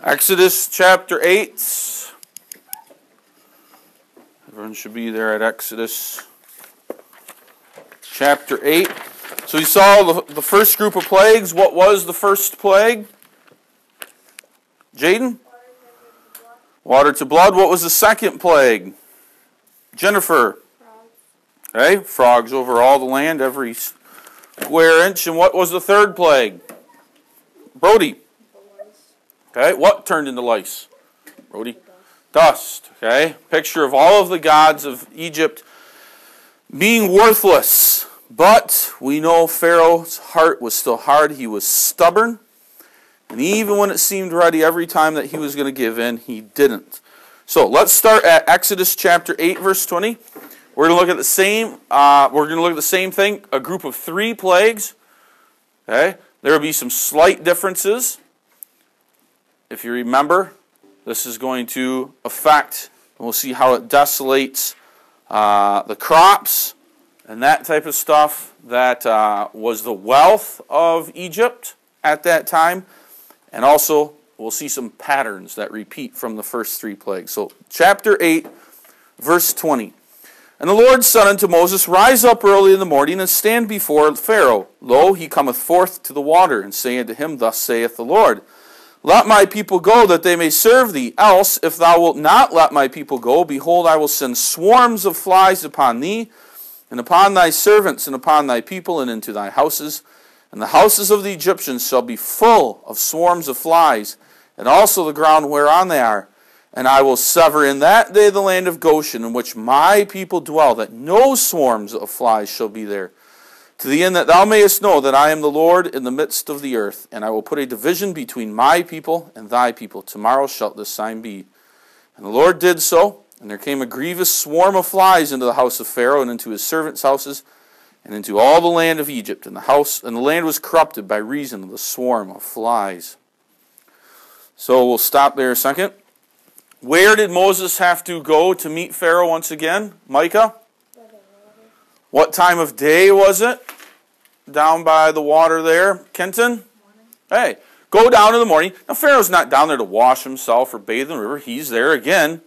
Exodus chapter 8. Everyone should be there at Exodus chapter 8. So we saw the first group of plagues. What was the first plague? Jaden? Water to blood. What was the second plague? Jennifer? Frogs. Okay, frogs over all the land, every square inch. And what was the third plague? Brody? Okay, what turned into lice? Brody? Dust. Okay, picture of all of the gods of Egypt being worthless. But we know Pharaoh's heart was still hard. He was stubborn. And even when it seemed ready, every time that he was going to give in, he didn't. So let's start at Exodus chapter 8, verse 20. We're going to look at the same. Thing. A group of 3 plagues. Okay, there will be some slight differences. If you remember, this is going to affect, and we'll see how it desolates the crops and that type of stuff that was the wealth of Egypt at that time. And also, we'll see some patterns that repeat from the first 3 plagues. So, chapter 8, verse 20. And the Lord said unto Moses, Rise up early in the morning, and stand before Pharaoh. Lo, he cometh forth to the water, and say unto him, Thus saith the Lord, Let my people go, that they may serve thee. Else, if thou wilt not let my people go, behold, I will send swarms of flies upon thee, and upon thy servants, and upon thy people, and into thy houses. And the houses of the Egyptians shall be full of swarms of flies, and also the ground whereon they are. And I will sever in that day the land of Goshen, in which my people dwell, that no swarms of flies shall be there. To the end that thou mayest know that I am the Lord in the midst of the earth, and I will put a division between my people and thy people. Tomorrow shall this sign be. And the Lord did so, and there came a grievous swarm of flies into the house of Pharaoh, and into his servants' houses, and into all the land of Egypt. And the land was corrupted by reason of the swarm of flies. So we'll stop there a second. Where did Moses have to go to meet Pharaoh once again? Micah? What time of day was it? Down by the water there. Kenton? Hey, go down in the morning. Now, Pharaoh's not down there to wash himself or bathe in the river. He's there again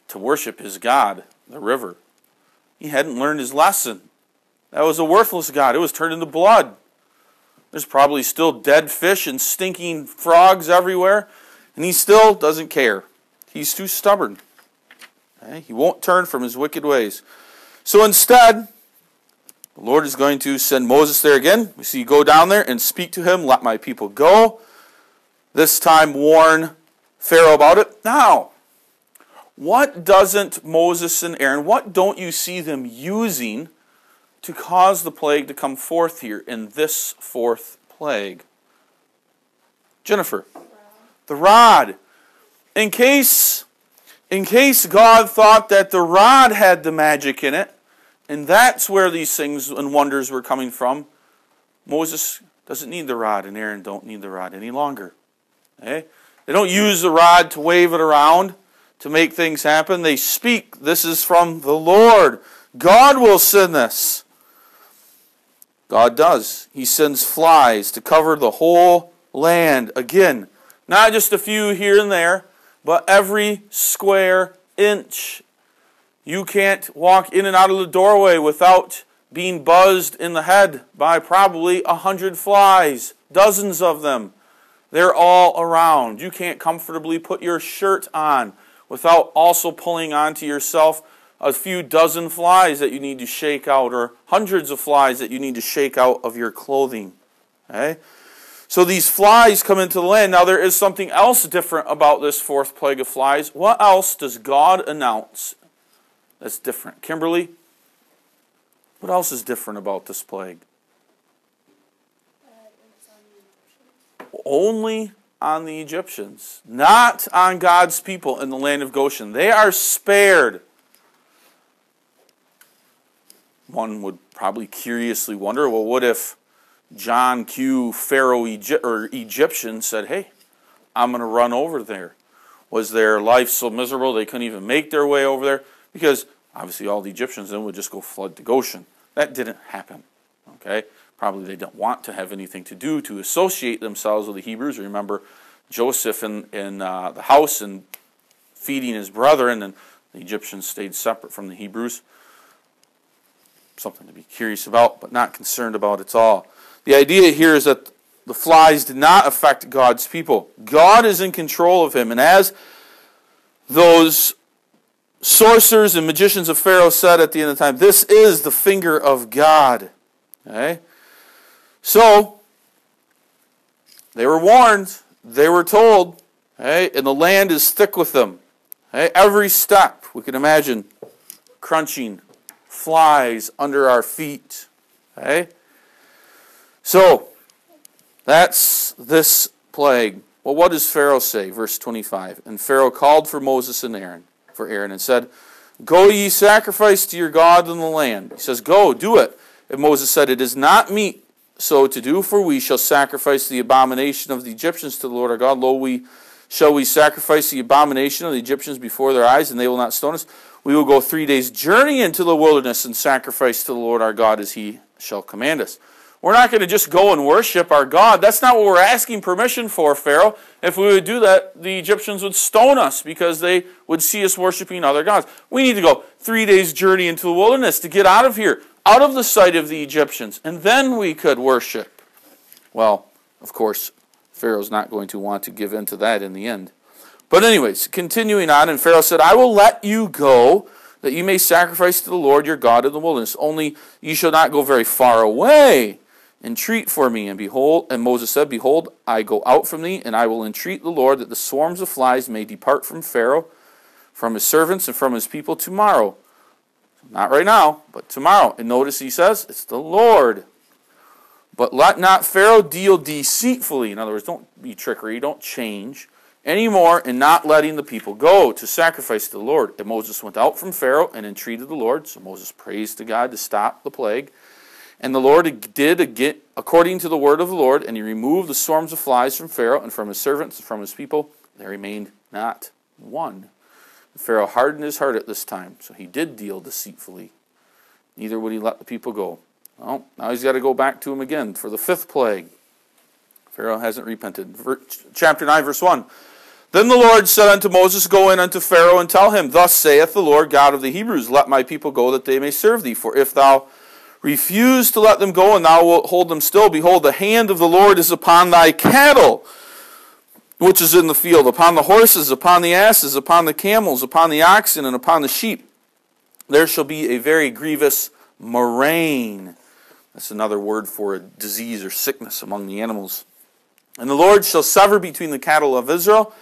to worship his God, the river. He hadn't learned his lesson. That was a worthless god. It was turned into blood. There's probably still dead fish and stinking frogs everywhere. And he still doesn't care. He's too stubborn. Okay? He won't turn from his wicked ways. So instead, the Lord is going to send Moses there again. We see, go down there and speak to him. Let my people go. This time warn Pharaoh about it. Now, what doesn't Moses and Aaron, what don't you see them using to cause the plague to come forth here in this 4th plague? Jennifer. The rod. In case God thought that the rod had the magic in it, and that's where these things and wonders were coming from, Moses doesn't need the rod, and Aaron don't need the rod any longer. Okay? They don't use the rod to wave it around to make things happen. They speak, this is from the Lord. God will send this. God does. He sends flies to cover the whole land. Again, not just a few here and there, but every square inch. You can't walk in and out of the doorway without being buzzed in the head by probably 100 flies, dozens of them. They're all around. You can't comfortably put your shirt on without also pulling onto yourself a few dozen flies that you need to shake out, or hundreds of flies that you need to shake out of your clothing. Okay? So these flies come into the land. Now there is something else different about this 4th plague of flies. What else does God announce that's different? Kimberly, what else is different about this plague? Only on the Egyptians, not on God's people in the land of Goshen. They are spared. One would probably curiously wonder, well, what if John Q. Pharaoh Egyptian said, hey, I'm going to run over there? Was their life so miserable they couldn't even make their way over there? Because obviously all the Egyptians then would just go flood to Goshen. That didn't happen. Okay? Probably they didn't want to have anything to do to associate themselves with the Hebrews. Remember Joseph in the house and feeding his brother, and then the Egyptians stayed separate from the Hebrews. Something to be curious about, but not concerned about at all. The idea here is that the flies did not affect God's people. God is in control of him, and as those sorcerers and magicians of Pharaoh said at the end of time, this is the finger of God. Okay? So, they were warned, they were told, okay, and the land is thick with them. Okay? Every step, we can imagine crunching flies under our feet. Okay? So, that's this plague. Well, what does Pharaoh say? Verse 25. And Pharaoh called for Moses and Aaron, and said, go ye sacrifice to your God in the land. He says, go, do it. And Moses said, it is not meet so to do, for we shall sacrifice the abomination of the Egyptians to the Lord our God. Lo, shall we sacrifice the abomination of the Egyptians before their eyes, and they will not stone us? We will go 3 days' journey into the wilderness and sacrifice to the Lord our God as he shall command us. We're not going to just go and worship our God. That's not what we're asking permission for, Pharaoh. If we would do that, the Egyptians would stone us because they would see us worshiping other gods. We need to go 3 days' journey into the wilderness to get out of here, out of the sight of the Egyptians, and then we could worship. Well, of course, Pharaoh's not going to want to give in to that in the end. But anyways, continuing on, and Pharaoh said, I will let you go, that you may sacrifice to the Lord your God in the wilderness. Only you shall not go very far away. Entreat for me. And behold, and Moses said, behold, I go out from thee, and I will entreat the Lord that the swarms of flies may depart from Pharaoh, from his servants, and from his people tomorrow. Not right now, but tomorrow. And notice he says, it's the Lord. But let not Pharaoh deal deceitfully. In other words, don't be trickery, don't change anymore in not letting the people go to sacrifice to the Lord. And Moses went out from Pharaoh and entreated the Lord. So Moses praised to God to stop the plague. And the Lord did again, according to the word of the Lord, and he removed the swarms of flies from Pharaoh and from his servants and from his people. There remained not one. Pharaoh hardened his heart at this time, so he did deal deceitfully. Neither would he let the people go. Well, now he's got to go back to him again for the fifth plague. Pharaoh hasn't repented. Chapter 9, verse 1. Then the Lord said unto Moses, go in unto Pharaoh and tell him, thus saith the Lord God of the Hebrews, let my people go that they may serve thee. For if thou refuse to let them go, and thou wilt hold them still, behold, the hand of the Lord is upon thy cattle, which is in the field, upon the horses, upon the asses, upon the camels, upon the oxen, and upon the sheep. There shall be a very grievous murrain. That's another word for a disease or sickness among the animals. And the Lord shall sever between the cattle of Israel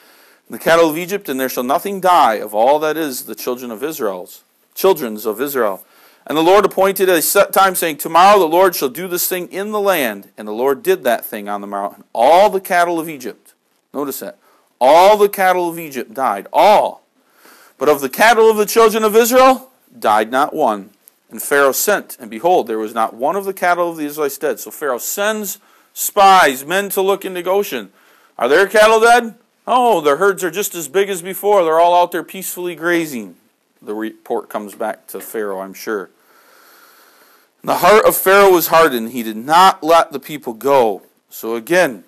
and the cattle of Egypt, and there shall nothing die of all that is the children's of Israel. And the Lord appointed a set time, saying, tomorrow the Lord shall do this thing in the land. And the Lord did that thing on the morrow. And all the cattle of Egypt, notice that, all the cattle of Egypt died, all. But of the cattle of the children of Israel, died not one. And Pharaoh sent, and behold, there was not one of the cattle of the Israelites dead. So Pharaoh sends spies, men to look into Goshen. Are their cattle dead? Oh, their herds are just as big as before. They're all out there peacefully grazing. The report comes back to Pharaoh, I'm sure. The heart of Pharaoh was hardened. He did not let the people go. So again,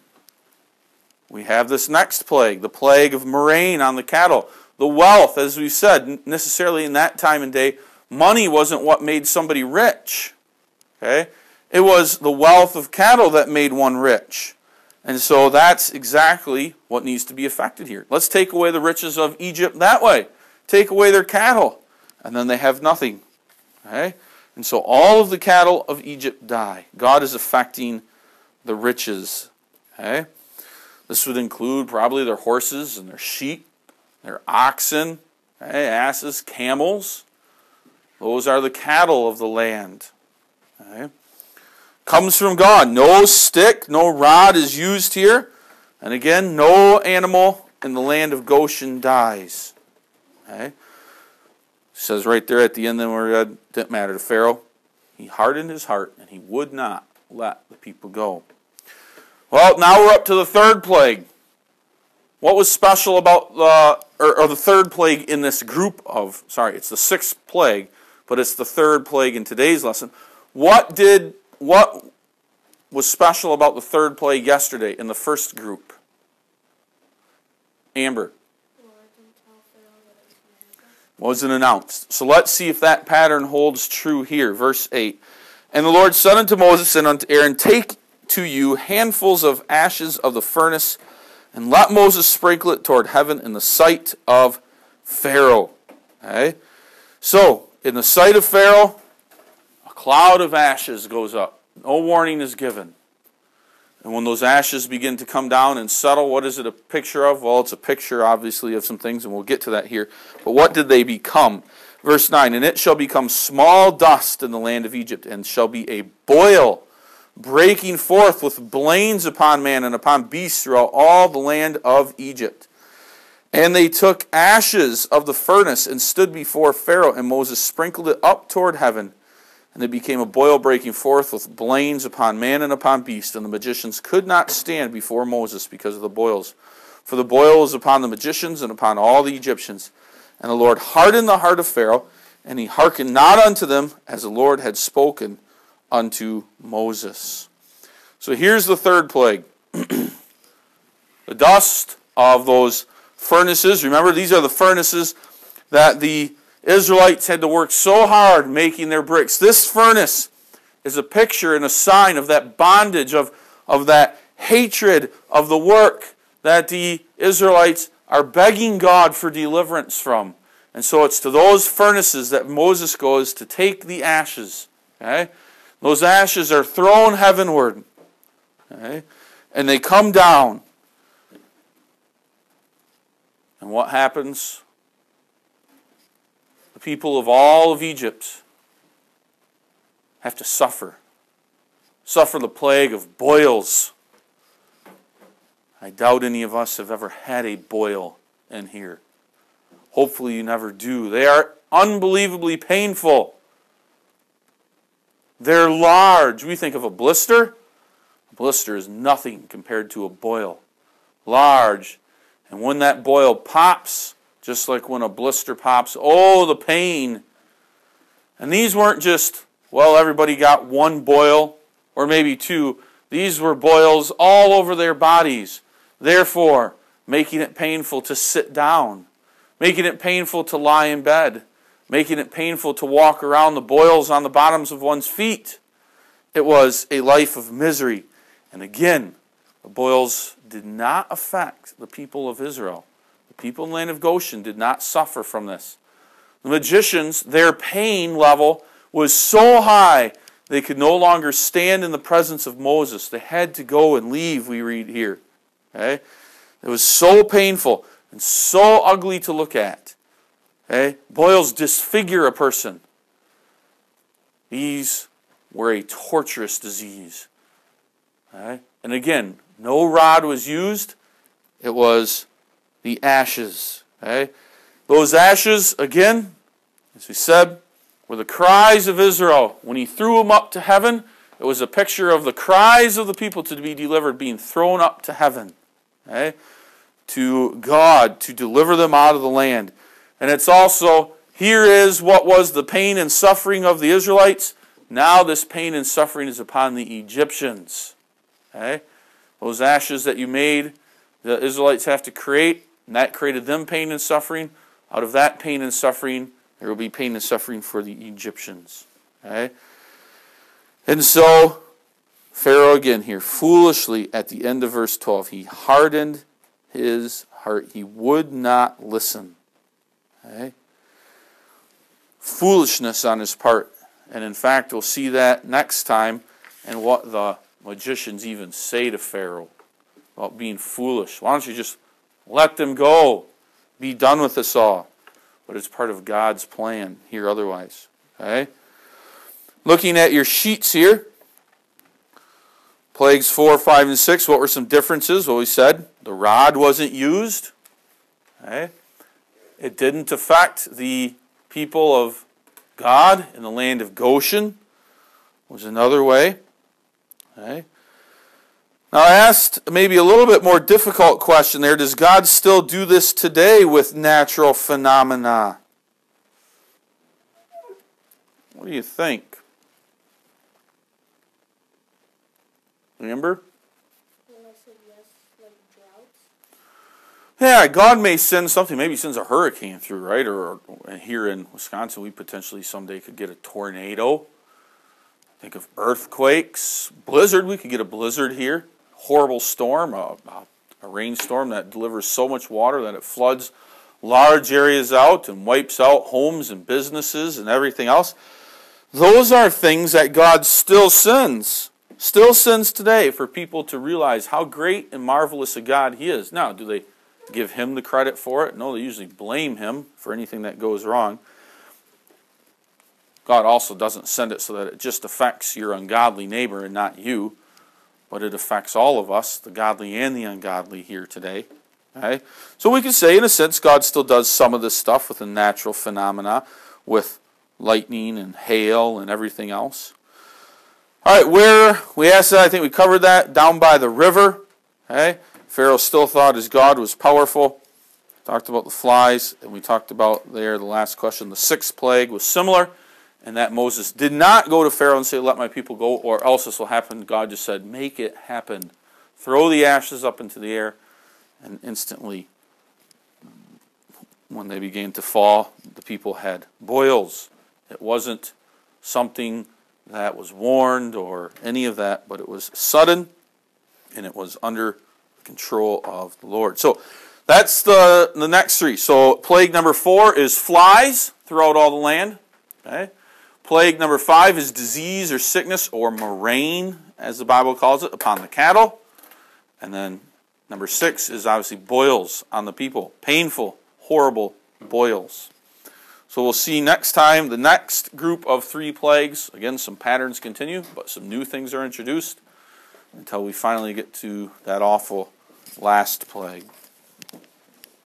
we have this next plague, the plague of murrain on the cattle. The wealth, as we said, necessarily in that time and day, money wasn't what made somebody rich. Okay? It was the wealth of cattle that made one rich. And so that's exactly what needs to be affected here. Let's take away the riches of Egypt that way. Take away their cattle, and then they have nothing. Okay? And so all of the cattle of Egypt die. God is affecting the riches. Okay? This would include probably their horses and their sheep, their oxen, okay, asses, camels. Those are the cattle of the land. Okay? Comes from God. No stick, no rod is used here. And again, no animal in the land of Goshen dies. Okay? It says right there at the end, then where it didn't matter to Pharaoh. He hardened his heart, and he would not let the people go. Well, now we're up to the third plague. What was special about the third plague in this group of, it's the sixth plague. but it's the third plague in today's lesson. What was special about the third plague yesterday in the first group? Amber. Wasn't announced. So let's see if that pattern holds true here. Verse 8. And the Lord said unto Moses and unto Aaron, take to you handfuls of ashes of the furnace, and let Moses sprinkle it toward heaven in the sight of Pharaoh. Okay? So, in the sight of Pharaoh, a cloud of ashes goes up. No warning is given. And when those ashes begin to come down and settle, what is it a picture of? Well, it's a picture, obviously, of some things, and we'll get to that here. But what did they become? Verse 9, and it shall become small dust in the land of Egypt, and shall be a boil, breaking forth with blains upon man and upon beasts throughout all the land of Egypt. And they took ashes of the furnace and stood before Pharaoh, and Moses sprinkled it up toward heaven. And it became a boil breaking forth with blains upon man and upon beast. And the magicians could not stand before Moses because of the boils. For the boil was upon the magicians and upon all the Egyptians. And the Lord hardened the heart of Pharaoh, and he hearkened not unto them, as the Lord had spoken unto Moses. So here's the third plague. The dust of those furnaces. Remember, these are the furnaces that the Israelites had to work so hard making their bricks. This furnace is a picture and a sign of that bondage, of that hatred of the work that the Israelites are begging God for deliverance from. And so it's to those furnaces that Moses goes to take the ashes. Okay? Those ashes are thrown heavenward. Okay? And they come down. And what happens? The people of all of Egypt have to suffer. Suffer the plague of boils. I doubt any of us have ever had a boil in here. Hopefully you never do. They are unbelievably painful. They're large. We think of a blister. A blister is nothing compared to a boil. Large. And when that boil pops, just like when a blister pops, oh, the pain. And these weren't just, well, everybody got one boil or maybe two. These were boils all over their bodies. Therefore, making it painful to sit down, making it painful to lie in bed, making it painful to walk around, the boils on the bottoms of one's feet. It was a life of misery. And again, the boils did not affect the people of Israel. The people in the land of Goshen did not suffer from this. The magicians, their pain level was so high they could no longer stand in the presence of Moses. They had to go and leave, we read here. Okay? It was so painful and so ugly to look at. Okay? Boils disfigure a person. These were a torturous disease. Okay? And again, no rod was used. It was the ashes. Okay? Those ashes, again, as we said, were the cries of Israel. When he threw them up to heaven, it was a picture of the cries of the people to be delivered being thrown up to heaven. Okay? To God, to deliver them out of the land. And it's also, here is what was the pain and suffering of the Israelites. Now this pain and suffering is upon the Egyptians. Okay? Those ashes that you made, the Israelites have to create, and that created them pain and suffering. Out of that pain and suffering, there will be pain and suffering for the Egyptians. Okay? And so, Pharaoh again here, foolishly at the end of verse 12, he hardened his heart. He would not listen. Okay? Foolishness on his part. And in fact, we'll see that next time and what the magicians even say to Pharaoh about being foolish. Why don't you just let them go? Be done with this all. But it's part of God's plan here otherwise. Okay? Looking at your sheets here, plagues 4, 5, and 6, what were some differences? Well, we said the rod wasn't used. Okay? It didn't affect the people of God in the land of Goshen. Was another way. Okay? Now I asked maybe a little bit more difficult question there. Does God still do this today with natural phenomena? What do you think? Remember? When I said yes, like droughts. Yeah, God may send something. Maybe he sends a hurricane through, right? Or here in Wisconsin, we potentially someday could get a tornado. Think of earthquakes, blizzard. We could get a blizzard here. Horrible storm, a rainstorm that delivers so much water that it floods large areas out and wipes out homes and businesses and everything else. Those are things that God still sends today for people to realize how great and marvelous a God he is. Now, do they give him the credit for it? No, they usually blame him for anything that goes wrong. God also doesn't send it so that it just affects your ungodly neighbor and not you, but it affects all of us, the godly and the ungodly here today. Okay? So we can say, in a sense, God still does some of this stuff with the natural phenomena, with lightning and hail and everything else. All right, where we asked that, I think we covered that, down by the river. Okay? Pharaoh still thought his God was powerful. Talked about the flies, and we talked about there the last question. The sixth plague was similar, and that Moses did not go to Pharaoh and say, let my people go, or else this will happen. God just said, make it happen. Throw the ashes up into the air, and instantly, when they began to fall, the people had boils. It wasn't something that was warned or any of that, but it was sudden, and it was under control of the Lord. So that's the next three. So plague number 4 is flies throughout all the land. Okay. Plague number 5 is disease or sickness or murrain, as the Bible calls it, upon the cattle. And then number 6 is obviously boils on the people. Painful, horrible boils. So we'll see next time the next group of 3 plagues. Again, some patterns continue, but some new things are introduced until we finally get to that awful last plague.